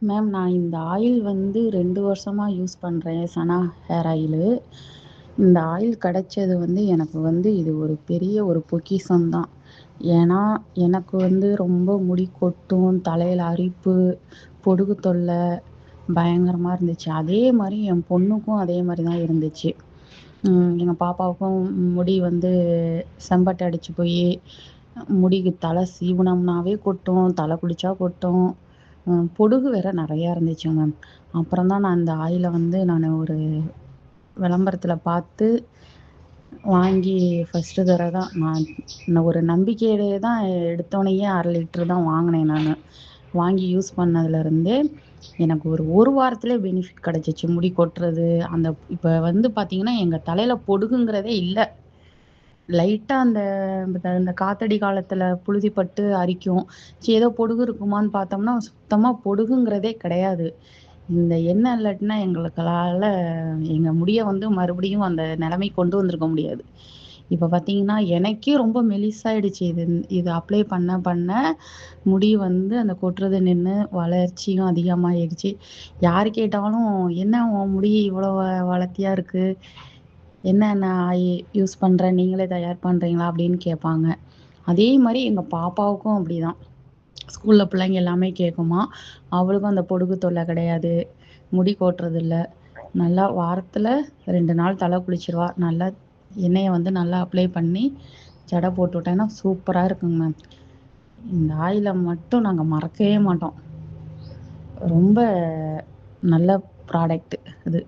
Ma'am நான் இந்த oil வந்து 2 வருஷமா யூஸ் பண்றேன். சனா ஹேர் ஆயிலு. இந்த ஆயில் கிடைச்சது வந்து எனக்கு வந்து இது ஒரு பெரிய ஒரு பொக்கிஷம் தான். ஏன்னா, எனக்கு வந்து ரொம்ப முடி கொட்டும், தலையில அரிப்பு, பொடுகு தொல்லை பயங்கரமா இருந்துச்சு. அதே மாரி என் பொண்ணுக்கும் அதே மாரி தான் இருந்துச்சு. எங்க பாப்பாவுக்கும் முடி வந்து செம்பட்டை அடிச்சு போயி, முடிக்கு தலை சீவுனோம்னாவே கொட்டும், தலை குளிச்சா கொட்டும். பொடுகு வேற நெறையா இருந்துச்சுங்க மேம். அப்புறம் தான் நான் இந்த ஆயில வந்து நானு ஒரு விளம்பரத்துல பார்த்து வாங்கி ஃபர்ஸ்ட்டு தடவ தான் நான் ஒரு நம்பிக்கையிலேயே தான் எடுத்தோனயே 1/2 லிட்டர் தான் வாங்குனேன் நானு. வாங்கி யூஸ் பண்ணதுலருந்தே எனக்கு ஒரு வாரத்திலே பெனிஃபிட் கிடைச்சிச்சு. முடி கொட்டுறது, இப்ப வந்து பார்த்தீங்கன்னா, எங்க தலையில பொடுகுங்கிறதே இல்ல. லைட்டா அந்த இந்த காத்தடி காலத்துல புழுதி பட்டு அரிக்கும். சரி ஏதோ பொடுகு இருக்குமான்னு பார்த்தோம்னா, சுத்தமா பொடுகுங்கிறதே கிடையாது. இந்த எண்ணெய் இல்லாட்டினா எங்களுக்களால எங்க முடிய வந்து மறுபடியும் அந்த நிலைமைக்கு கொண்டு வந்திருக்க முடியாது. இப்ப பார்த்தீங்கன்னா, எனக்கே ரொம்ப மெலிசாயிடுச்சு. இது அப்ளை பண்ண முடி வந்து அந்த கொட்டுறது நின்னு, வளர்ச்சியும் அதிகமாயிடுச்சு. யாரு கேட்டாலும், "என்ன உன் முடி இவ்வளோ வளர்த்தியா இருக்கு? என்னென்ன யூஸ் பண்ற? நீங்களே தயார் பண்றீங்களா?" அப்படின்னு கேட்பாங்க. அதே மாரி எங்க பாப்பாவுக்கும் அப்படிதான். ஸ்கூல்ல பிள்ளைங்க எல்லாமே கேட்குமாம். அவளுக்கும் அந்த பொடுகு தொல்லை கிடையாது. முடி கொட்டுறதில்ல. நல்லா வாரத்துல 2 நாள் தலை குளிச்சிருவா. நல்லா எண்ணெய வந்து நல்லா அப்ளை பண்ணி, ஜடை போட்டு விட்டேன்னா சூப்பரா இருக்குங்க மேம். இந்த ஆயில மட்டும் நாங்க மறக்கவே மாட்டோம். ரொம்ப நல்ல ப்ராடக்ட் இது.